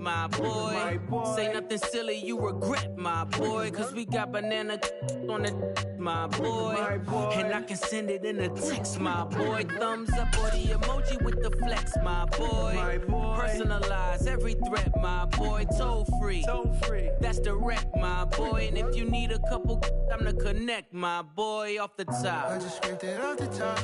my boy. Say nothing silly, you regret, my boy. Cause we got banana on the my boy. And I can send it in a text, my boy. Thumbs up or the emoji with the flex, my boy. Personalize every threat, my boy. Toll free, that's direct, my boy. And if you need a couple, I'm to connect, my boy, off the top. I just scraped it off the top,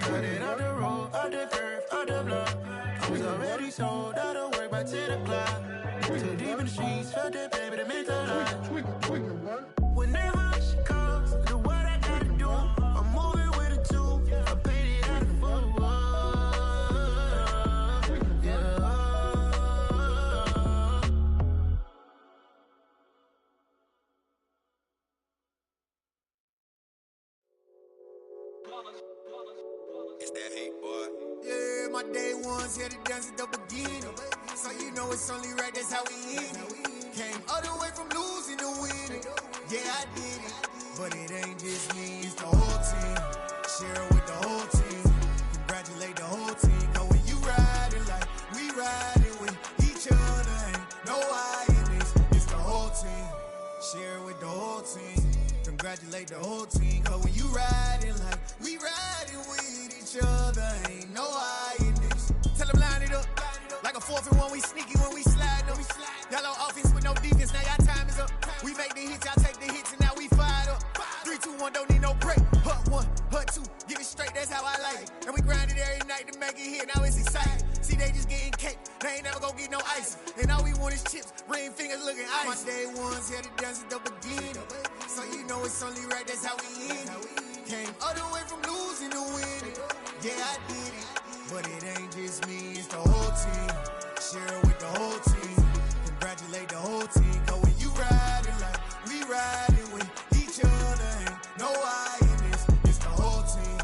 cut it off the road, off the curve, off the block. I was already sold out of work by 10 o'clock. Too deep in the streets, felt that baby to make a lot. Whenever she calls, do what I gotta do. I'm moving with a two, I paid it out of full. Yeah. It's that hate, boy. Yeah, my day ones here to dance at the beginning. So you know it's only right, that's how we end it. Came all the way from losing to winning. Yeah, I did it, but it ain't just me, it's the whole team. Share it with the whole team. Congratulate the whole team. Cause when you riding like we riding with each other, ain't no I in this, it's the whole team. Share it with the whole team. Congratulate the whole team. Cause when you riding like we riding with each other, ain't no I in this. Tell them line it up. Like a 4th and 1, we sneaky when we slide them. Y'all on offense with no defense, now y'all time is up. We make the hits, y'all take the hits, and now we fired up. 3, 2, 1, don't need no break. Hut 1, hut 2, get it straight, that's how I like it. And we grind it every night to make it hit, now it's exciting. See, they just getting cake, they ain't never gonna get no ice. And all we want is chips, ring fingers looking ice. My day ones here to dance at the beginning. So you know it's only right, that's how we end it. Came all the way from losing to winning. Yeah, I did it, but it ain't just me, it's the whole team. Share it with the whole team. Congratulate the whole team. Cause when you riding like we riding with each other, ain't no I in this, it's the whole team.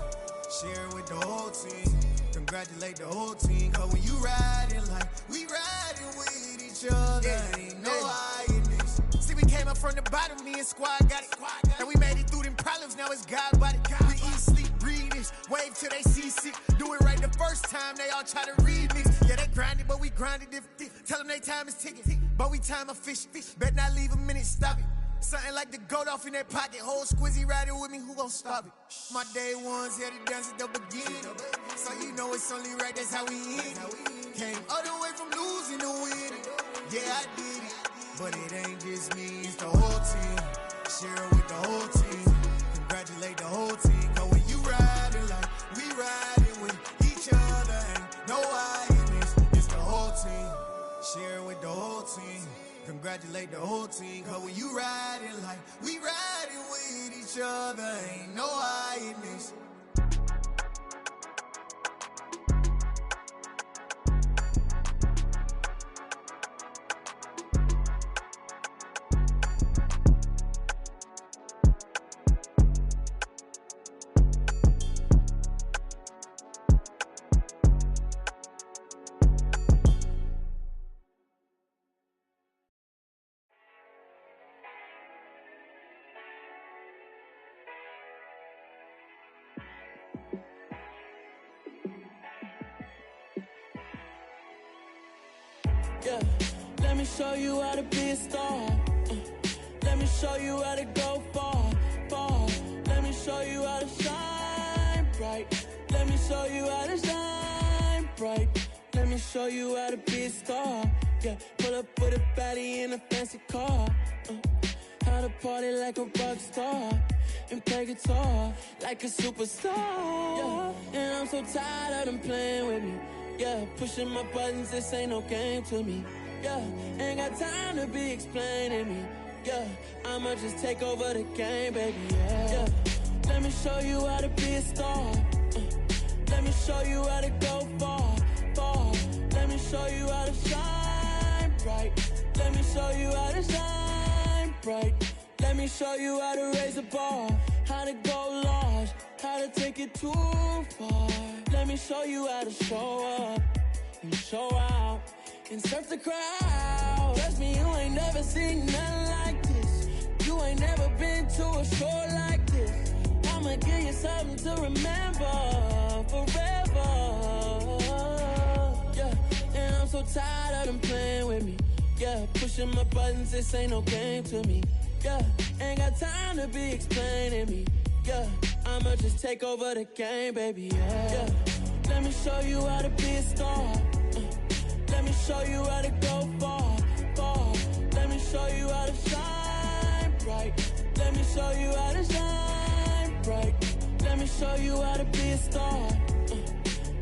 Share it with the whole team. Congratulate the whole team. Cause when you riding like we riding with each other, ain't no I in this. See, we came up from the bottom, me and squad got it. And we made it through them problems, now it's God body. We eat, sleep, breathe this, wave till they see sick. Do it right the first time, they all try to remix. Yeah, they grinded, but we grinded different. Tell them they time is ticking, but we time a fish. Bet not leave a minute, stop it. Something like the goat off in that pocket. Whole squizzy riding with me, who gon' stop it? My day ones here to dance at the beginning. So you know it's only right, that's how we end it. Came all the way from losing to winning. Yeah, I did it, but it ain't just me, it's the whole team. Share it with the whole team. Congratulate the whole team. Cause when you riding like we riding with each other, ain't no I in this, it's the whole team. Share it with the whole team. Congratulate the whole team. Cause when you riding like we riding with each other, ain't no I in this. Yeah, let me show you how to be a star. Let me show you how to go far, far. Let me show you how to shine bright. Let me show you how to shine bright. Let me show you how to be a star. Yeah, pull up with a baddie in a fancy car. How to party like a rock star and play guitar like a superstar. Yeah, and I'm so tired of them playing with me. Yeah, pushing my buttons, this ain't no game to me. Yeah, ain't got time to be explaining me. Yeah, I'ma just take over the game, baby. Yeah, let me show you how to be a star. Let me show you how to go far, far. Let me show you how to shine bright. Let me show you how to shine bright. Let me show you how to raise the bar, how to go large, how to take it too far. Let me show you how to show up and show out and surf the crowd. Trust me, you ain't never seen nothing like this. You ain't never been to a show like this. I'ma give you something to remember forever. Yeah, and I'm so tired of them playing with me. pushing my buttons, this ain't no game to me. Yeah, ain't got time to be explaining me. Yeah, I'ma just take over the game, baby. Yeah. Let me show you how to be a star. Let me show you how to go far, far. Let me show you how to shine bright. Let me show you how to shine bright. Let me show you how to be a star.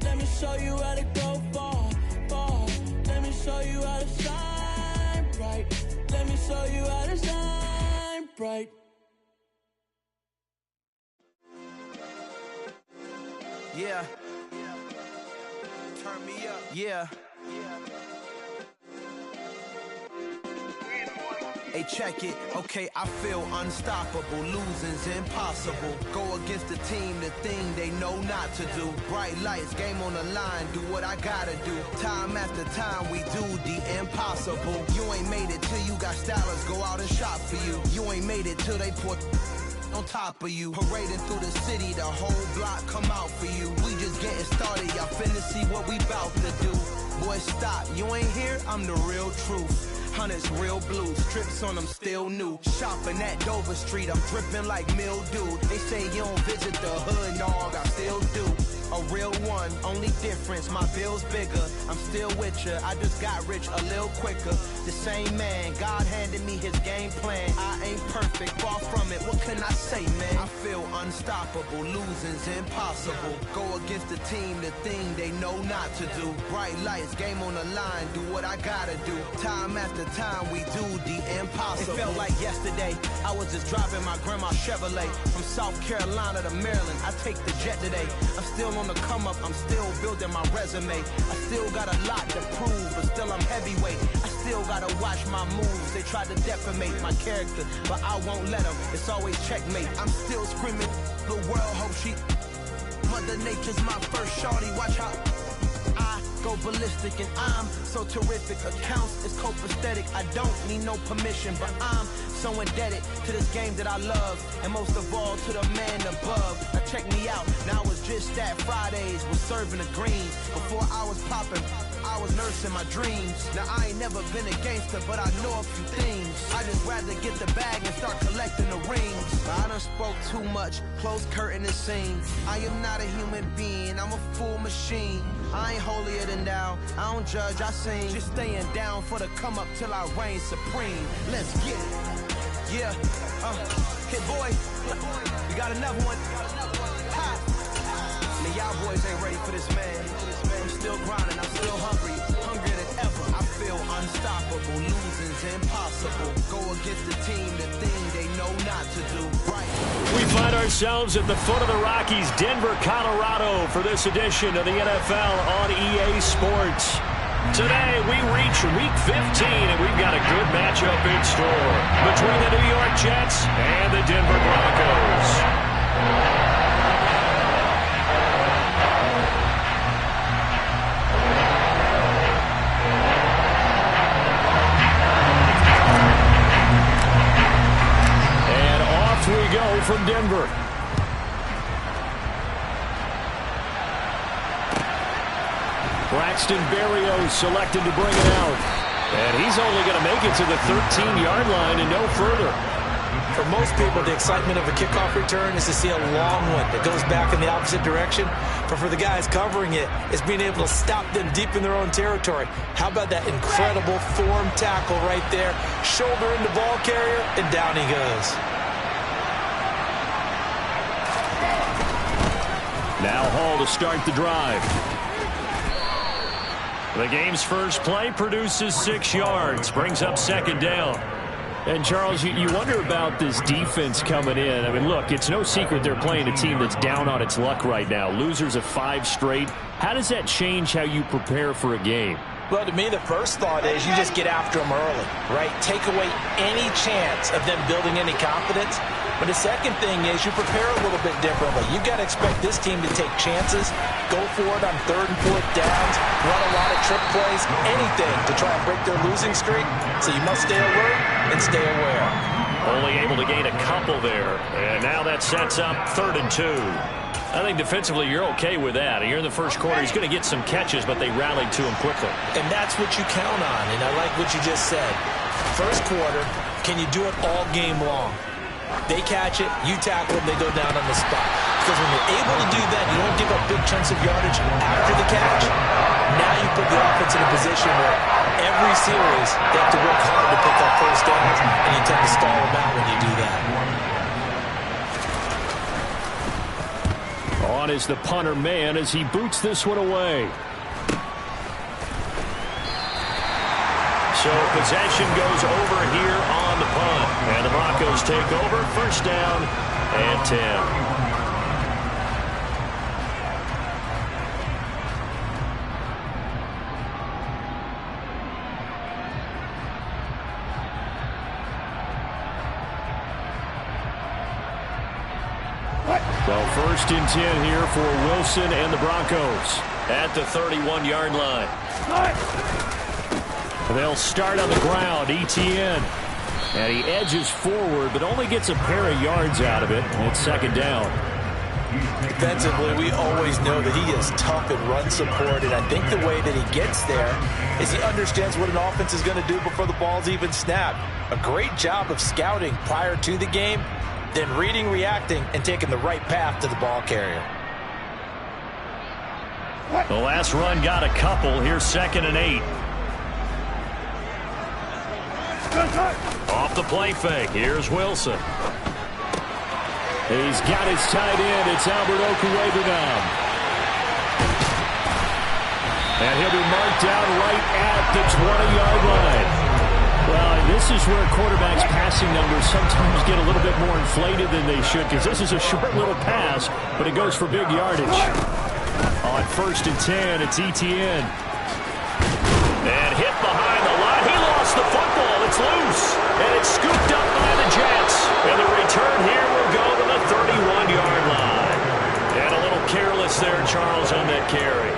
Let me show you how to go far, far. Let me show you how to shine bright. Let me show you how to shine bright. Yeah. Turn me up. Yeah. Hey, check it. Okay, I feel unstoppable. Losing's impossible. Go against the team, the thing they know not to do. Bright lights, game on the line, do what I gotta do. Time after time, we do the impossible. You ain't made it till you got stylers go out and shop for you. You ain't made it till they put on top of you. Parading through the city, the whole block come out for you. We just getting started, y'all finna see what we bout to do. Boy, stop, you ain't here, I'm the real truth. Hunters, real blue, strips on them still new. Shopping at Dover Street, I'm dripping like mildew. They say you don't visit the hood, dog, I still do. A real one, only difference, my bill's bigger. I'm still with ya, I just got rich a little quicker. The same man, God handed me his game plan. I ain't perfect, far from it, what can I say, man? I feel unstoppable, losing's impossible. Go against the team, the thing they know not to do. Bright lights, game on the line, do what I gotta do. Time after time, we do the impossible. It felt like yesterday, I was just driving my grandma's Chevrolet. From South Carolina to Maryland, I take the jet today. I'm still on the come up, I'm still building my resume. I still got a lot to prove, but still I'm heavyweight. I still gotta watch my moves. They tried to defamate my character, but I won't let them. It's always checkmate. I'm still screaming, the world hope she. Mother Nature's my first shorty, watch how I go ballistic, and I'm so terrific. Accounts is copacetic, I don't need no permission, but I'm so indebted to this game that I love, and most of all to the man above. Now check me out, now it's just that Fridays was serving the greens. Before I was popping, I was nursing my dreams. Now I ain't never been a gangster, but I know a few things. I just rather get the bag and start collecting the rings. I done spoke too much, close curtain and scene. I am not a human being, I'm a full machine. I ain't holier than thou, I don't judge, I sing. Just staying down for the come up till I reign supreme. Let's get it. Yeah, hit boy, you got another one. Ha. Man, y'all boys ain't ready for this, man. I'm still grinding, I'm still hungry, hungrier than ever. I feel unstoppable, losing's impossible. Go against the team, the thing they know not to do. Right. We find ourselves at the foot of the Rockies, Denver, Colorado, for this edition of the NFL on EA Sports. Today, we reach Week 15, and we've got a good matchup in store between the New York Jets and the Denver Broncos. And off we go from Denver. Braxton Berrios selected to bring it out. And he's only going to make it to the 13-yard line and no further. For most people, the excitement of a kickoff return is to see a long one that goes back in the opposite direction. But for the guys covering it, it's being able to stop them deep in their own territory. How about that incredible form tackle right there? Shoulder into ball carrier, and down he goes. Now Hall to start the drive. The game's first play produces 6 yards, brings up second down. And, Charles, you wonder about this defense coming in. I mean, look, it's no secret they're playing a team that's down on its luck right now. Losers of 5 straight. How does that change how you prepare for a game? Well, to me, the first thought is you just get after them early, right? Take away any chance of them building any confidence. But the second thing is you prepare a little bit differently. You've got to expect this team to take chances, go for it on 3rd and 4th downs, run a lot of trick plays, anything to try and break their losing streak. So you must stay alert and stay aware. Only able to gain a couple there. And now that sets up 3rd and 2. I think defensively you're okay with that. Here in the first quarter, he's going to get some catches, but they rallied to him quickly. And that's what you count on, and I like what you just said. First quarter, can you do it all game long? They catch it, you tackle them, they go down on the spot. Because when you're able to do that, you don't give up big chunks of yardage after the catch. Now you put the offense in a position where every series they have to work hard to pick up first downs, and you tend to stall them out when you do that. On is the punter man as he boots this one away. So possession goes over here on the punt. And the Broncos take over, first down and 10. Well, first and 10 here for Wilson and the Broncos at the 31-yard line. They'll start on the ground, ETN. And he edges forward, but only gets a pair of yards out of it. And it's second down. Defensively, we always know that he is tough in run support, and I think the way that he gets there is he understands what an offense is going to do before the ball's even snapped. A great job of scouting prior to the game, then reading, reacting, and taking the right path to the ball carrier. The last run got a couple. Here's second and 8. Off the play fake. Here's Wilson. He's got his tight end. It's Albert Okuwebunam. And he'll be marked down right at the 20-yard line. Well, this is where quarterbacks' passing numbers sometimes get a little bit more inflated than they should, because this is a short little pass, but it goes for big yardage. On first and 10, it's ETN. And hit behind the line. He lost the football. It's loose. And it's scooped up by the Jets. And the return here will go to the 31-yard line. And a little careless there, Charles, on that carry.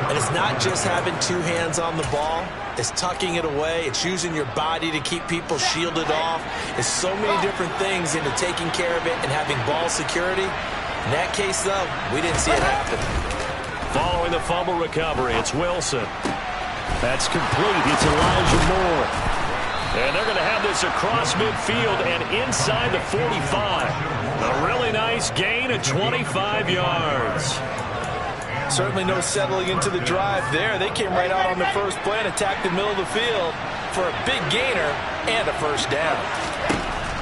And it's not just having two hands on the ball. It's tucking it away. It's using your body to keep people shielded off. It's so many different things into taking care of it and having ball security. In that case, though, we didn't see it happen. Following the fumble recovery, it's Wilson. That's complete. It's Elijah Moore. And they're going to have this across midfield and inside the 45. A really nice gain of 25 yards. Certainly no settling into the drive there. They came right out on the first play and attacked the middle of the field for a big gainer and a first down.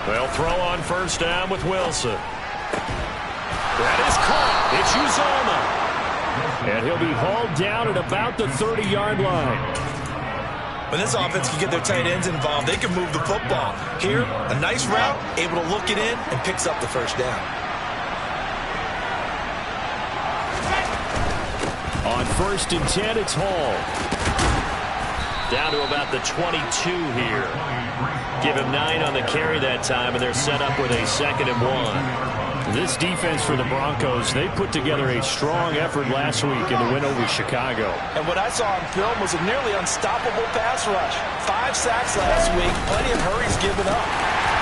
They'll throw on first down with Wilson. That is caught. It's Uzomah. And he'll be hauled down at about the 30-yard line. When this offense can get their tight ends involved, they can move the football. Here, a nice route, able to look it in, and picks up the first down. On first and 10, it's Hall. Down to about the 22 here. Give him 9 on the carry that time, and they're set up with a second and 1. This defense for the Broncos, they put together a strong effort last week in the win over Chicago. And what I saw on film was a nearly unstoppable pass rush. 5 sacks last week, plenty of hurries given up.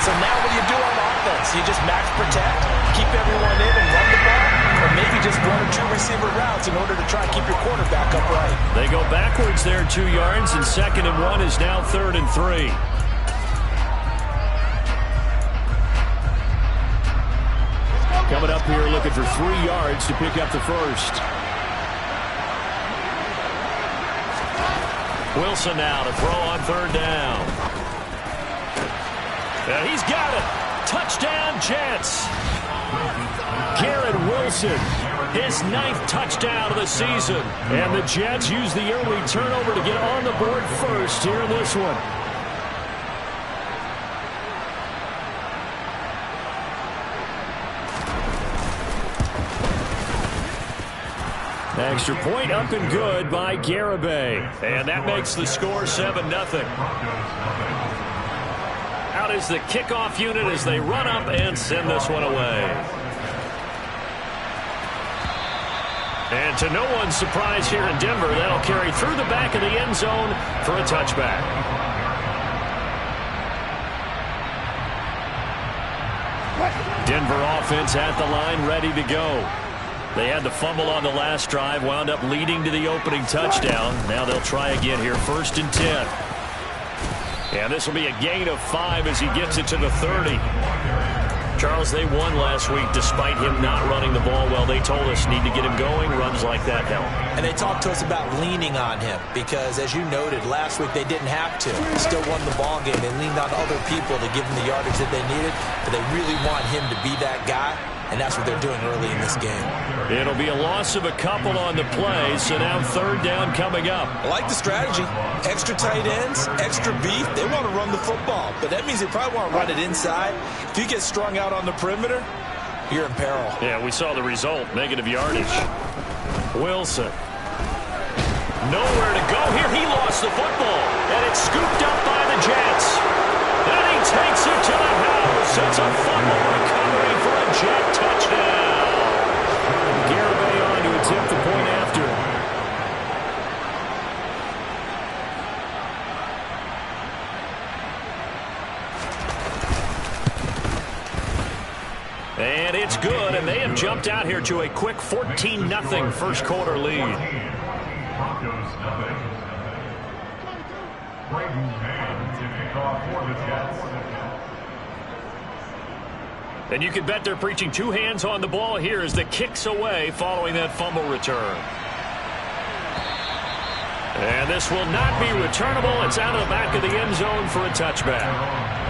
So now what do you do on offense? You just max protect, keep everyone in and run the ball, or maybe just 1 or 2 receiver routes in order to try and keep your quarterback upright. They go backwards there 2 yards, and second and 1 is now third and 3. Coming up here looking for 3 yards to pick up the first. Wilson now to throw on third down. And he's got it. Touchdown, Jets. Garrett Wilson, his 9th touchdown of the season. And the Jets use the early turnover to get on the board first here in this one. Extra point up and good by Garibay. And that makes the score 7-0. Out is the kickoff unit as they run up and send this one away. And to no one's surprise here in Denver, that'll carry through the back of the end zone for a touchback. Denver offense at the line, ready to go. They had the fumble on the last drive, wound up leading to the opening touchdown. Now they'll try again here, 1st and 10. And this will be a gain of 5 as he gets it to the 30. Charles, they won last week despite him not running the ball well. They told us need to get him going. Runs like that help. And they talked to us about leaning on him because, as you noted, last week they didn't have to. Still won the ball game. They leaned on other people to give them the yardage that they needed, but they really want him to be that guy, and that's what they're doing early in this game. It'll be a loss of a couple on the play, so now 3rd down coming up. I like the strategy. Extra tight ends, extra beef. They want to run the football, but that means they probably want to run it inside. If you get strung out on the perimeter, you're in peril. Yeah, we saw the result. Negative yardage. Wilson. Nowhere to go here. He lost the football, and it's scooped up by the Jets. And he takes it to the house. It's a fumble recovery for a Jet touchdown. Garibay on to attempt the point after. And it's good, and they have jumped out here to a quick 14-0 first quarter lead. And you can bet they're preaching 2 hands on the ball here as the kick's away following that fumble return. And this will not be returnable. It's out of the back of the end zone for a touchback.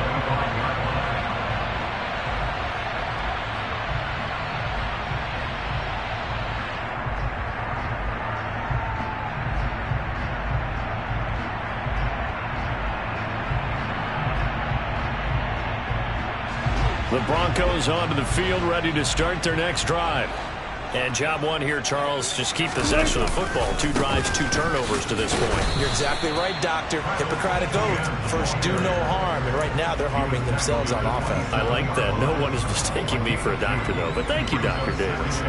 The Broncos onto the field, ready to start their next drive. And job 1 here, Charles, just keep possession of the football. 2 drives, 2 turnovers to this point. You're exactly right, Doctor. Hippocratic oath. First, do no harm. And right now, they're harming themselves on offense. I like that. No one is mistaking me for a doctor, though. But thank you, Dr. Davis.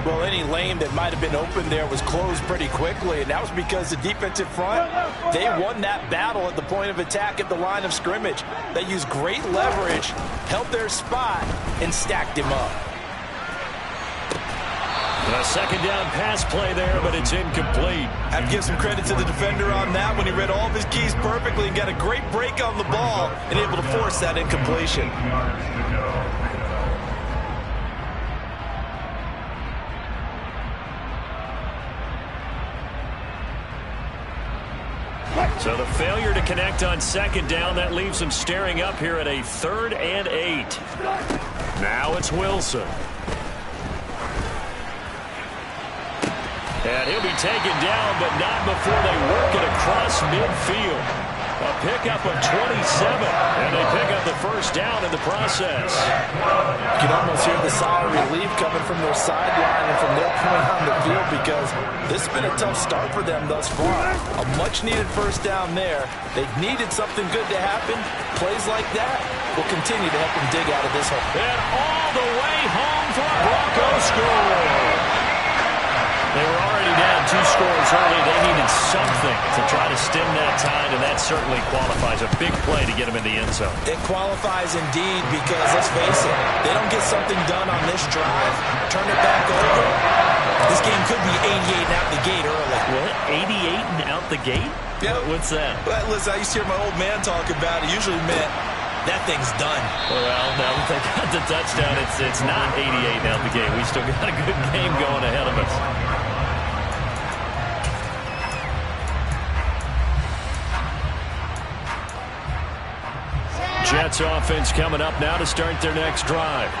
Well, any lane that might have been open there was closed pretty quickly, and that was because the defensive front, they won that battle at the point of attack at the line of scrimmage. They used great leverage, held their spot, and stacked him up. A 2nd down pass play there, but it's incomplete. I have to give some credit to the defender on that when he read all of his keys perfectly and got a great break on the ball and able to force that incompletion. So the failure to connect on 2nd down, that leaves them staring up here at a 3rd and 8. Now it's Wilson. And he'll be taken down, but not before they work it across midfield. A pickup of 27, and they pick up the 1st down in the process. You can almost hear the sigh of relief coming from their sideline and from their point on the field because this has been a tough start for them thus far. A much-needed 1st down there. They've needed something good to happen. Plays like that will continue to help them dig out of this hole. And all the way home for a Broncos score. They were already down 2 scores early. They needed something to try to stem that tide, and that certainly qualifies. A big play to get them in the end zone. It qualifies indeed because, let's face it, they don't get something done on this drive, turn it back over. This game could be 88 and out the gate early. What? 88 and out the gate? Yeah. What's that? Well, listen, I used to hear my old man talk about it. Usually meant that thing's done. Well, now that they got the touchdown, it's not 88 and out the gate. We still got a good game going ahead of us. Jets offense coming up now to start their next drive.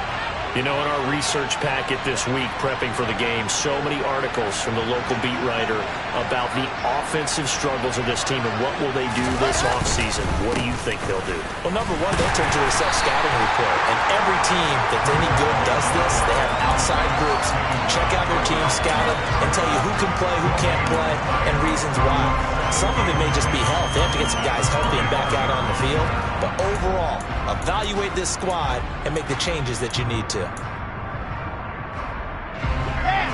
You know, in our research packet this week, prepping for the game, so many articles from the local beat writer about the offensive struggles of this team and what will they do this offseason. What do you think they'll do? Well, number one, they'll turn to a self-scouting report. And every team that's any good does this. They have outside groups. Check out their team, scout them, and tell you who can play, who can't play, and reasons why. Some of it may just be health. They have to get some guys healthy and back out on the field. But overall, evaluate this squad and make the changes that you need to.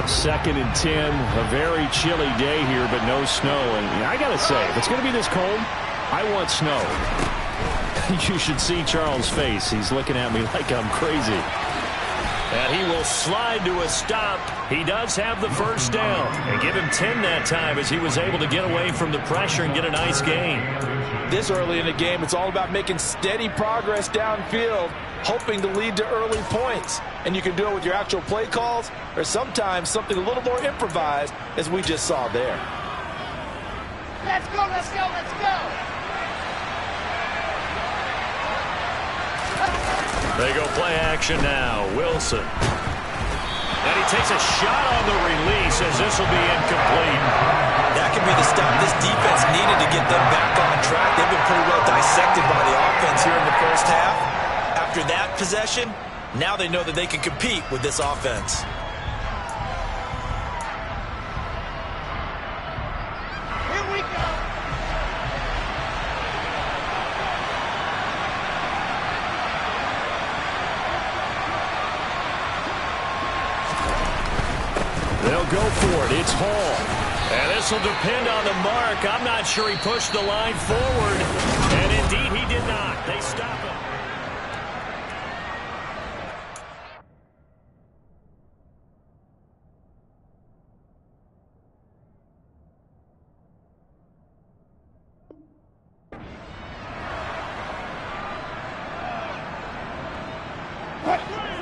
2nd and 10, a very chilly day here, but no snow. And I got to say, if it's going to be this cold, I want snow. You should see Charles' face. He's looking at me like I'm crazy. And he will slide to a stop. He does have the first down. And give him 10 that time as he was able to get away from the pressure and get a nice gain. This early in the game, it's all about making steady progress downfield, hoping to lead to early points. And you can do it with your actual play calls or sometimes something a little more improvised, as we just saw there. Let's go, let's go, let's go! They go play action now. Wilson. And he takes a shot on the release as this will be incomplete. That could be the stop this defense needed to get them back on track. They've been pretty well dissected by the offense here in the first half. After that possession, now they know that they can compete with this offense. Here we go! They'll go for it. It's Hall. And this will depend on the mark. I'm not sure he pushed the line forward. And indeed, he did not. They stop him.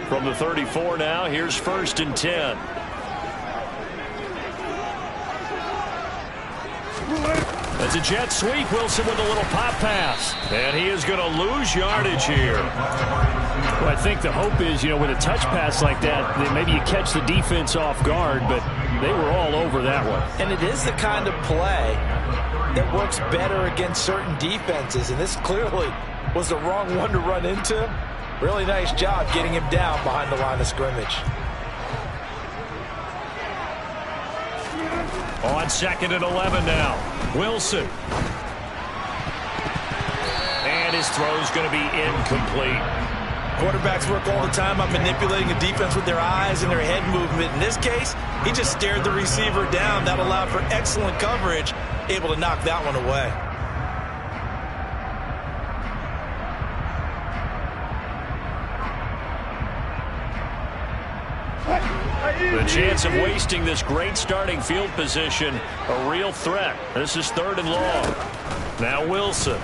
From the 34 now, here's 1st and 10. It's a jet sweep. Wilson with a little pop pass. And he is going to lose yardage here. Well, I think the hope is, with a touch pass like that, that maybe you catch the defense off guard, but they were all over that one. And it is the kind of play that works better against certain defenses, and this clearly was the wrong one to run into. Really nice job getting him down behind the line of scrimmage. On 2nd and 11 now. Wilson. And his throw is going to be incomplete. Quarterbacks work all the time on manipulating a defense with their eyes and their head movement. In this case, he just stared the receiver down. That allowed for excellent coverage, able to knock that one away. The chance of wasting this great starting field position, a real threat. This is 3rd and long. Now Wilson.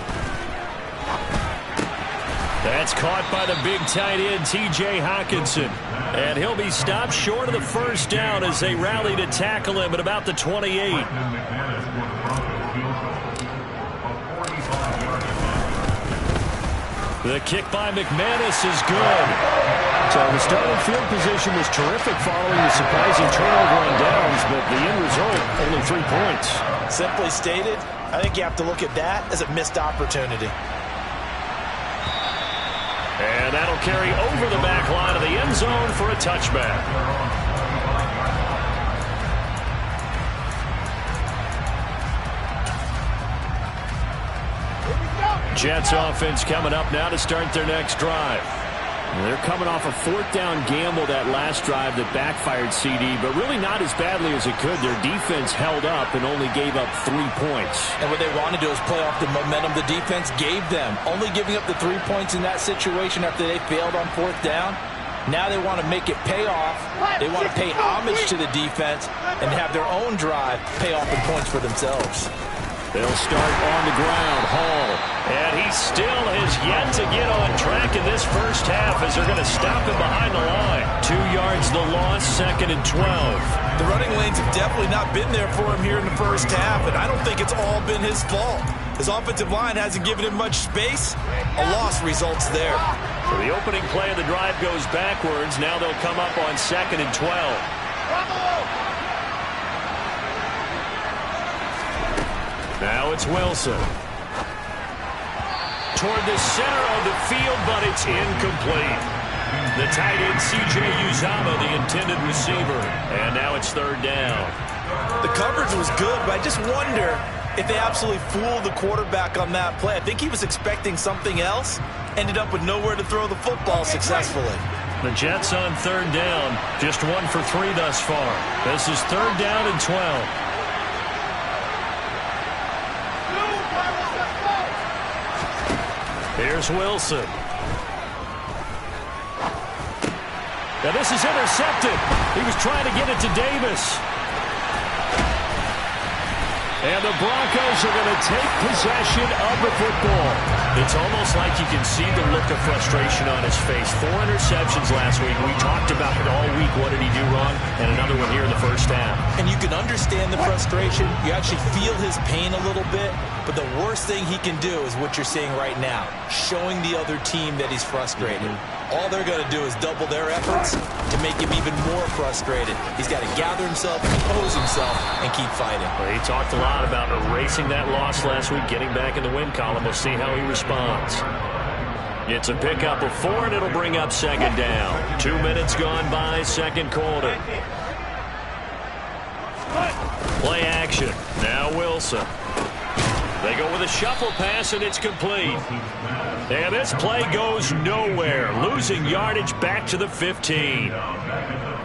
That's caught by the big tight end, T.J. Hockenson. And he'll be stopped short of the first down as they rally to tackle him at about the 28. The kick by McManus is good. So the starting field position was terrific following the surprising turnover on downs, but the end result, only 3 points. Simply stated, I think you have to look at that as a missed opportunity. And that'll carry over the back line of the end zone for a touchback. Jets offense coming up now to start their next drive. They're coming off a 4th down gamble that last drive that backfired CD, but really not as badly as it could. Their defense held up and only gave up 3 points. And what they want to do is play off the momentum the defense gave them. Only giving up the 3 points in that situation after they failed on 4th down. Now they want to make it pay off. They want to pay homage to the defense and have their own drive pay off in points for themselves. They'll start on the ground. Hall. And he still has yet to get on track in this first half as they're going to stop him behind the line. 2 yards the loss, 2nd and 12. The running lanes have definitely not been there for him here in the first half, and I don't think it's all been his fault. His offensive line hasn't given him much space. A loss results there. So the opening play of the drive goes backwards. Now they'll come up on 2nd and 12. Now it's Wilson. Toward the center of the field, but it's incomplete. The tight end, C.J. Uzama, the intended receiver. And now it's 3rd down. The coverage was good, but I just wonder if they absolutely fooled the quarterback on that play. I think he was expecting something else. Ended up with nowhere to throw the football successfully. The Jets on 3rd down. Just 1 for 3 thus far. This is 3rd down and 12. Here's Wilson. And this is intercepted. He was trying to get it to Davis. And the Broncos are going to take possession of the football. It's almost like you can see the look of frustration on his face. 4 interceptions last week. We talked about it all week. What did he do wrong? And another one here in the first half. And you can understand the frustration. You actually feel his pain a little bit. But the worst thing he can do is what you're seeing right now, showing the other team that he's frustrated. All they're going to do is double their efforts to make him even more frustrated. He's got to gather himself, compose himself, and keep fighting. Well, he talked a lot about erasing that loss last week, getting back in the win column. We'll see how he responds. It's a pickup of 4, and it'll bring up second down. 2 minutes gone by, second quarter. Play action. Now Wilson. They go with a shuffle pass, and it's complete. And this play goes nowhere, losing yardage back to the 15.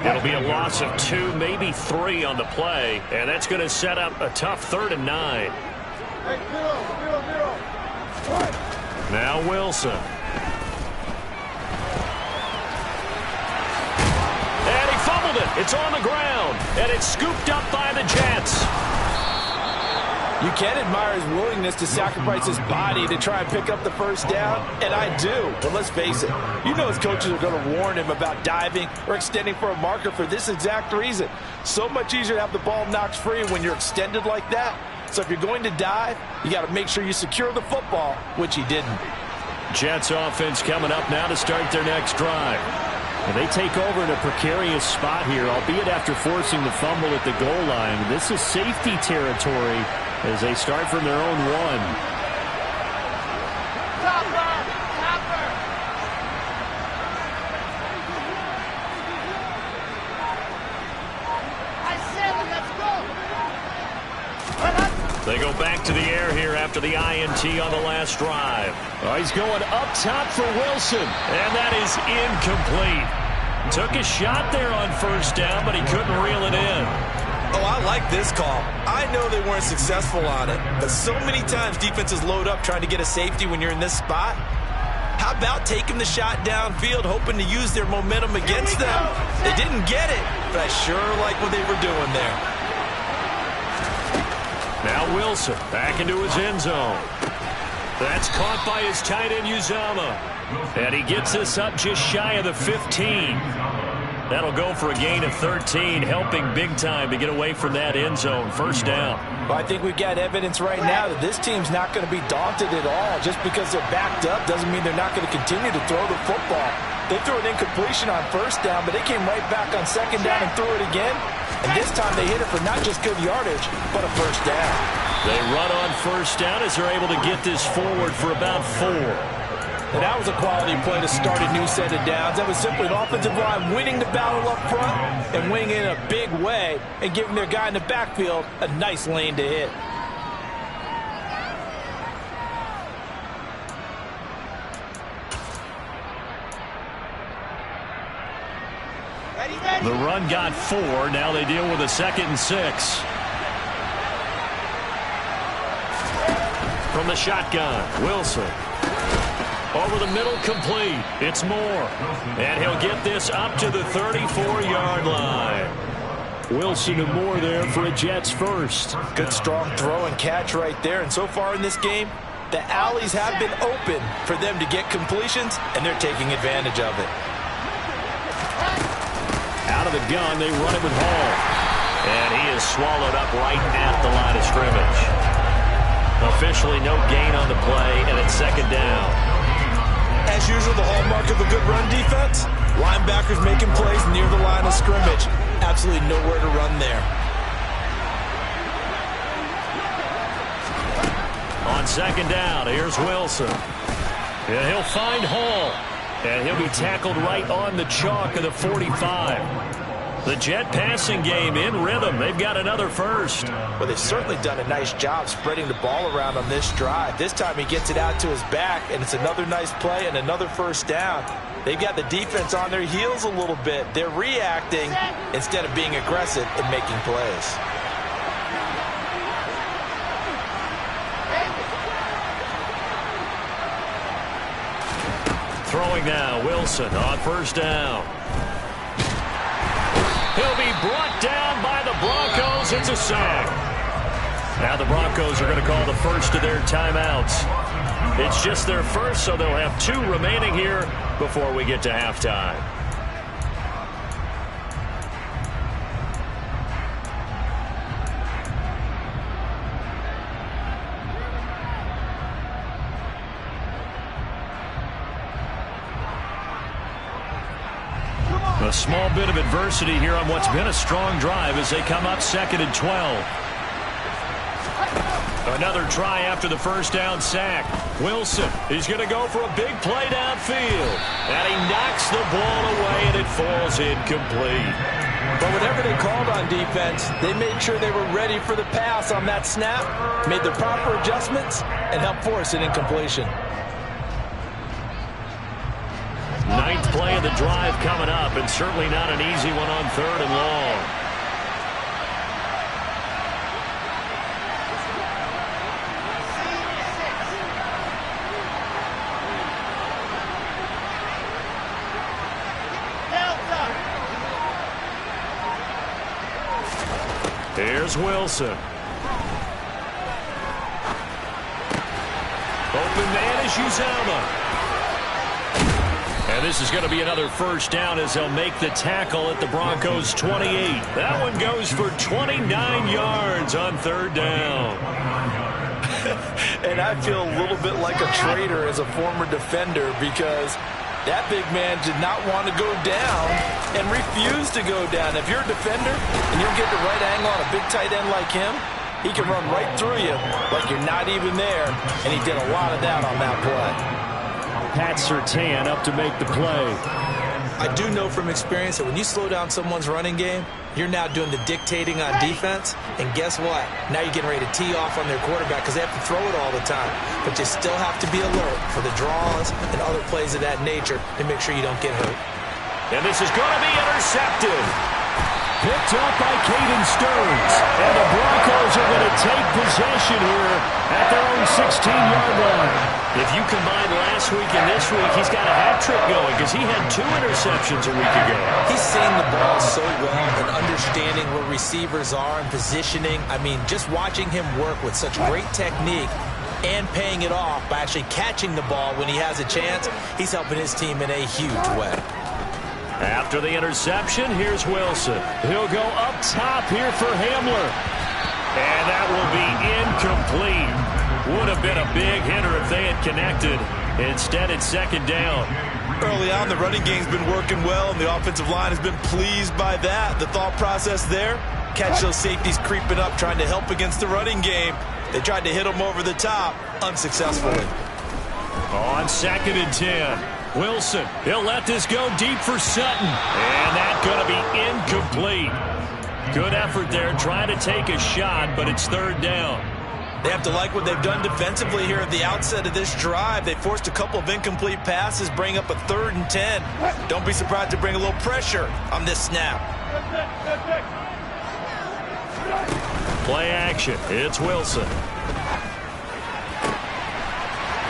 It'll be a loss of 2, maybe 3 on the play, and that's going to set up a tough 3rd and 9. Now Wilson. And he fumbled it. It's on the ground, and it's scooped up by the Jets. You can admire his willingness to sacrifice his body to try and pick up the first down, and I do. But let's face it, you know his coaches are going to warn him about diving or extending for a marker for this exact reason. So much easier to have the ball knocked free when you're extended like that. So if you're going to dive, you got to make sure you secure the football, which he didn't. Jets offense coming up now to start their next drive. And they take over in a precarious spot here, albeit after forcing the fumble at the goal line. This is safety territory as they start from their own 1. They go back to the air here after the INT on the last drive. Oh, he's going up top for Wilson, and that is incomplete. Took a shot there on first down, but he couldn't reel it in. Oh, I like this call. I know they weren't successful on it, but so many times defenses load up trying to get a safety when you're in this spot. How about taking the shot downfield, hoping to use their momentum against them? They didn't get it, but I sure like what they were doing there. Now Wilson back into his end zone. That's caught by his tight end Uzama. And he gets this up just shy of the 15. That'll go for a gain of 13, helping big time to get away from that end zone. First down. Well, I think we've got evidence right now that this team's not going to be daunted at all. Just because they're backed up doesn't mean they're not going to continue to throw the football. They threw an incompletion on first down, but they came right back on second down and threw it again. And this time they hit it for not just good yardage, but a first down. They run on first down as they're able to get this forward for about 4. And that was a quality play to start a new set of downs. That was simply an offensive line winning the battle up front and winning in a big way and giving their guy in the backfield a nice lane to hit. The run got 4. Now they deal with a 2nd and 6. From the shotgun, Wilson. Over the middle, complete. It's Moore. And he'll get this up to the 34-yard line. Wilson and Moore there for a Jets first. Good strong throw and catch right there. And so far in this game, the alleys have been open for them to get completions, and they're taking advantage of it. Out of the gun, they run it with Hall. And he is swallowed up right at the line of scrimmage. Officially no gain on the play, and it's second down. As usual, the hallmark of a good run defense, linebackers making plays near the line of scrimmage. Absolutely nowhere to run there. On second down, here's Wilson. And he'll find Hall. And he'll be tackled right on the chalk of the 45. The Jet passing game in rhythm. They've got another first. Well, they've certainly done a nice job spreading the ball around on this drive. This time he gets it out to his back, and it's another nice play and another first down. They've got the defense on their heels a little bit. They're reacting instead of being aggressive and making plays. Throwing now, Wilson on first down. He'll be brought down by the Broncos. It's a sack. Now the Broncos are going to call the first of their timeouts. It's just their first, so they'll have 2 remaining here before we get to halftime. A small bit of adversity here on what's been a strong drive as they come up 2nd and 12. Another try after the first down sack. Wilson, he's going to go for a big play downfield. And he knocks the ball away, and it falls incomplete. But whatever they called on defense, they made sure they were ready for the pass on that snap, made the proper adjustments, and helped force an incompletion. 9th play of the drive coming up, and certainly not an easy one on 3rd and long. Here's Wilson. Open man is Uzomah. And this is going to be another first down as they'll make the tackle at the Broncos' 28. That one goes for 29 yards on 3rd down. And I feel a little bit like a traitor as a former defender because that big man did not want to go down and refused to go down. If you're a defender and you'll get the right angle on a big tight end like him, he can run right through you like you're not even there. And he did a lot of that on that play. Pat Surtain up to make the play. I do know from experience that when you slow down someone's running game, you're now doing the dictating on defense. And guess what? Now you're getting ready to tee off on their quarterback because they have to throw it all the time. But you still have to be alert for the draws and other plays of that nature to make sure you don't get hurt. And this is going to be intercepted. Picked up by Caden Stearns. And the Broncos are going to take possession here at their own 16-yard line. If you combine last week and this week, he's got a hat trick going because he had 2 interceptions a week ago. He's seeing the ball so well and understanding where receivers are and positioning. I mean, just watching him work with such great technique and paying it off by actually catching the ball when he has a chance, he's helping his team in a huge way. After the interception, here's Wilson. He'll go up top here for Hamler. And that will be incomplete. Would have been a big hitter if they had connected. Instead, it's 2nd down. Early on, the running game's been working well, and the offensive line has been pleased by that. The thought process there, catch those safeties creeping up, trying to help against the running game. They tried to hit them over the top, unsuccessfully. On 2nd and 10. Wilson, he'll let this go deep for Sutton. And that's going to be incomplete. Good effort there, trying to take a shot, but it's 3rd down. They have to like what they've done defensively here at the outset of this drive. They forced a couple of incomplete passes, bring up a 3rd and 10. Don't be surprised to bring a little pressure on this snap. Play action. It's Wilson.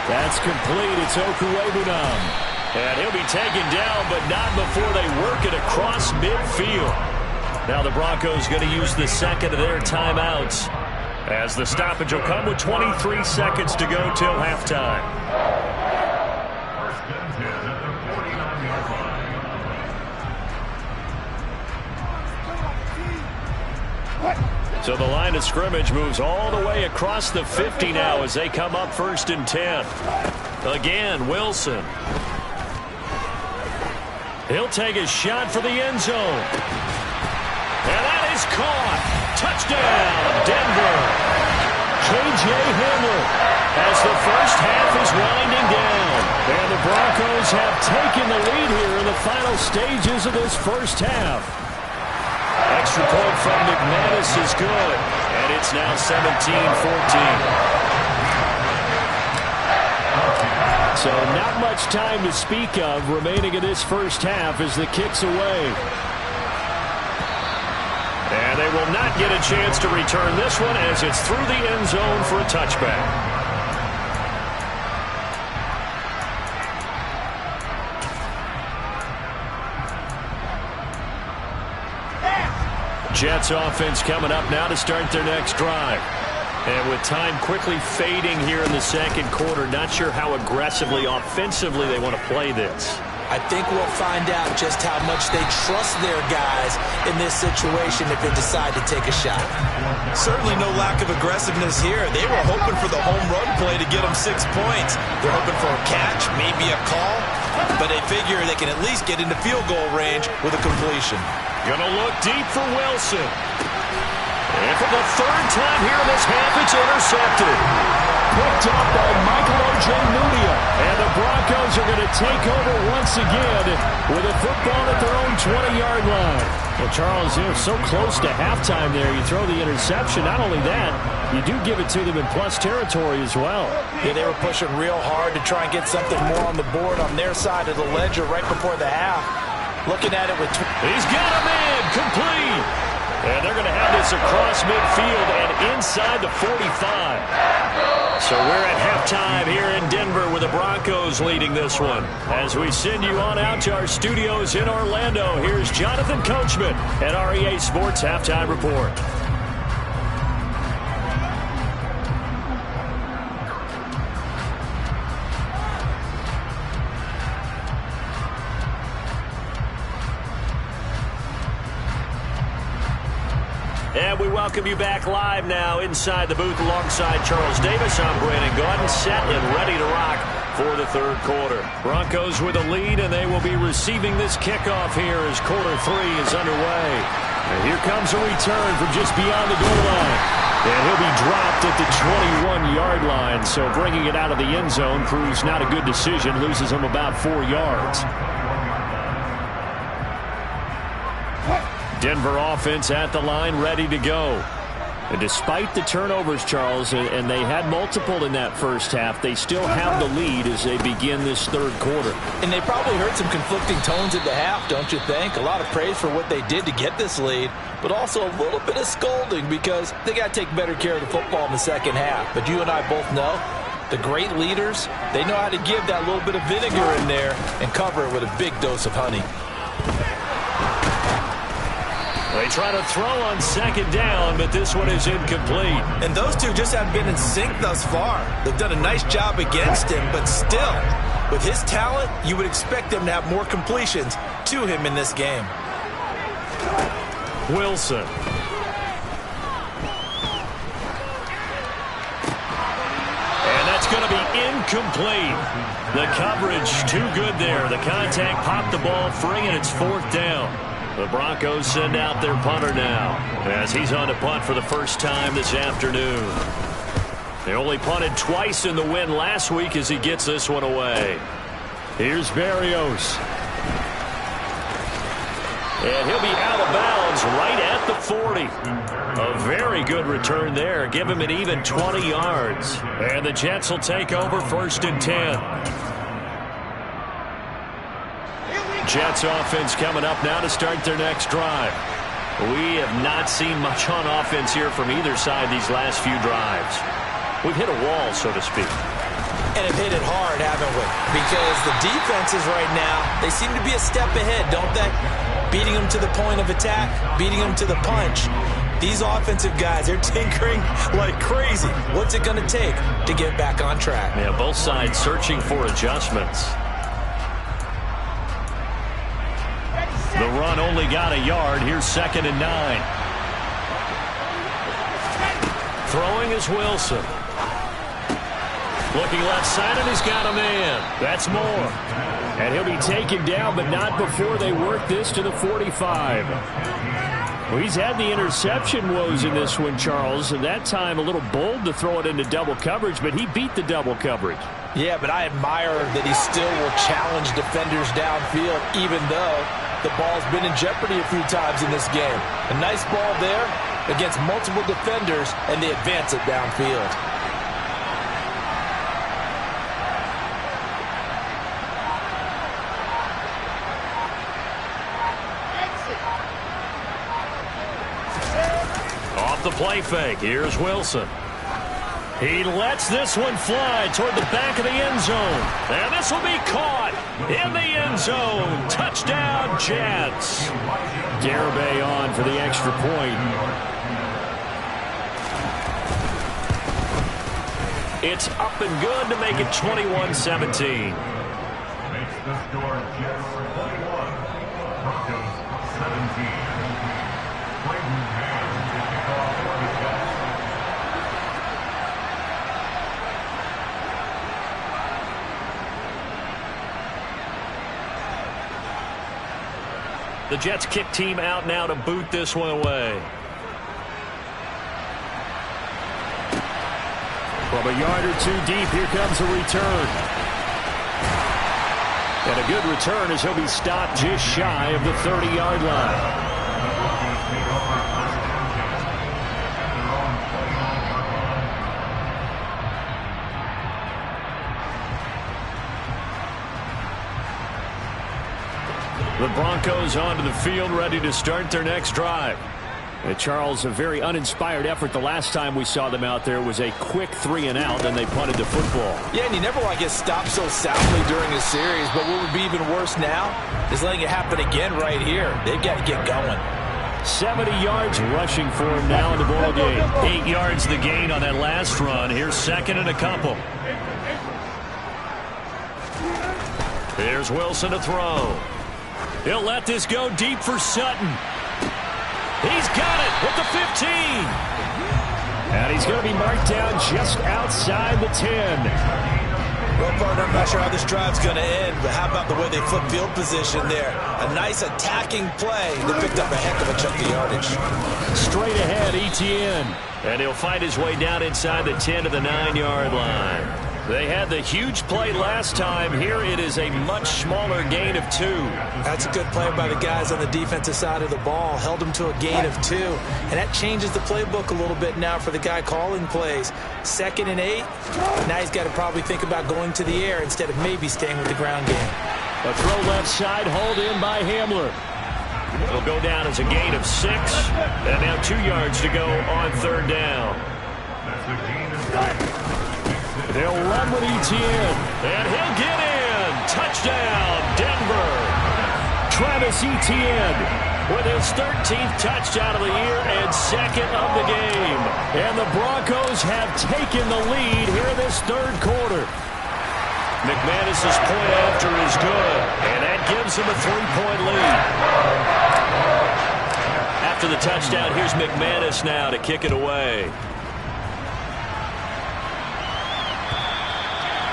That's complete. It's Okuwebunam. And he'll be taken down, but not before they work it across midfield. Now the Broncos going to use the 2nd of their timeouts, as the stoppage will come with 23 seconds to go till halftime. So the line of scrimmage moves all the way across the 50 now as they come up 1st and 10. Again, Wilson. He'll take a shot for the end zone. And that is caught. Touchdown, Denver. K.J. Hamler as the first half is winding down. And the Broncos have taken the lead here in the final stages of this first half. Extra point from McManus is good. And it's now 17-14. So not much time to speak of remaining in this first half as the kick's away. And they will not get a chance to return this one as it's through the end zone for a touchback. Jets offense coming up now to start their next drive. And with time quickly fading here in the second quarter, not sure how aggressively, offensively they want to play this. I think we'll find out just how much they trust their guys in this situation if they decide to take a shot. Certainly no lack of aggressiveness here. They were hoping for the home run play to get them 6 points. They're hoping for a catch, maybe a call, but they figure they can at least get into field goal range with a completion. Gonna look deep for Wilson. And for the third time here in this half, it's intercepted. Picked up by Michael Ojemudia. And the Broncos are going to take over once again with a football at their own 20-yard line. Well, Charles, they're so close to halftime there. You throw the interception. Not only that, you do give it to them in plus territory as well. Yeah, they were pushing real hard to try and get something more on the board on their side of the ledger right before the half. Looking at it with... He's got a man complete. And they're going to have this across midfield and inside the 45. So we're at halftime here in Denver with the Broncos leading this one. As we send you on out to our studios in Orlando, here's Jonathan Coachman at REA Sports Halftime Report. And we welcome you back live now inside the booth alongside Charles Davis. I'm Brandon Gordon, set and ready to rock for the third quarter. Broncos with a lead, and they will be receiving this kickoff here as quarter 3 is underway. And here comes a return from just beyond the goal line. And he'll be dropped at the 21-yard line, so bringing it out of the end zone proves not a good decision, loses him about 4 yards. Denver offense at the line, ready to go. And despite the turnovers, Charles, and they had multiple in that first half, they still have the lead as they begin this third quarter. And they probably heard some conflicting tones at the half, don't you think? A lot of praise for what they did to get this lead, but also a little bit of scolding because they got to take better care of the football in the second half. But you and I both know the great leaders, they know how to give that little bit of vinegar in there and cover it with a big dose of honey. They try to throw on second down, but this one is incomplete. And those two just haven't been in sync thus far. They've done a nice job against him, but still, with his talent, you would expect them to have more completions to him in this game. Wilson. And that's going to be incomplete. The coverage too good there. The contact popped the ball free, and it's fourth down. The Broncos send out their punter now as he's on to punt for the first time this afternoon. They only punted twice in the win last week as he gets this one away. Here's Berrios. And he'll be out of bounds right at the 40. A very good return there. Give him an even 20 yards. And the Jets will take over first and 10. Jets offense coming up now to start their next drive. We have not seen much on offense here from either side these last few drives. We've hit a wall, so to speak. And have hit it hard, haven't we? Because the defenses right now, they seem to be a step ahead, don't they? Beating them to the point of attack, beating them to the punch. These offensive guys, they're tinkering like crazy. What's it going to take to get back on track? Yeah, both sides searching for adjustments. The run only got a yard. Here's 2nd and 9. Throwing is Wilson. Looking left side, and he's got a man. That's Moore. And he'll be taken down, but not before they work this to the 45. Well, he's had the interception woes in this one, Charles, and that time a little bold to throw it into double coverage, but he beat the double coverage. Yeah, but I admire that he still will challenge defenders downfield, even though the ball's been in jeopardy a few times in this game. A nice ball there against multiple defenders, and they advance it downfield. Off the play fake, here's Wilson. He lets this one fly toward the back of the end zone. And this will be caught in the end zone. Touchdown, Jets. Garibay on for the extra point. It's up and good to make it 21-17. Makes the score Jets 21, Broncos 17. Clayton Ham to kick off for the Jets. The Jets kick team out now to boot this one away. From a yard or two deep, here comes a return. And a good return as he'll be stopped just shy of the 30-yard line. The Broncos onto the field, ready to start their next drive. And Charles, a very uninspired effort the last time we saw them out there was a quick 3-and-out, and they punted the football. Yeah, and you never want to get stopped so soundly during a series, but what would be even worse now is letting it happen again right here. They've got to get going. 70 yards rushing for him now in the ball game. 8 yards the gain on that last run. Here's second and a couple. Here's Wilson to throw. He'll let this go deep for Sutton. He's got it with the 15. And he's going to be marked down just outside the 10. Well, partner, I'm not sure how this drive's going to end, but how about the way they flip field position there? A nice attacking play. They picked up a heck of a chunk of yardage. Straight ahead, Etienne. And he'll fight his way down inside the 10 to the 9-yard line. They had the huge play last time. Here it is a much smaller gain of 2. That's a good play by the guys on the defensive side of the ball. Held them to a gain of 2. And that changes the playbook a little bit now for the guy calling plays. 2nd and 8. Now he's got to probably think about going to the air instead of maybe staying with the ground game. A throw left side, hauled in by Hamler. It'll go down as a gain of 6. And now 2 yards to go on 3rd down. That's a gain of 6. They'll run with Etienne, and he'll get in. Touchdown, Denver. Travis Etienne with his 13th touchdown of the year and 2nd of the game. And the Broncos have taken the lead here in this 3rd quarter. McManus's point after is good, and that gives him a 3-point lead. After the touchdown, here's McManus now to kick it away.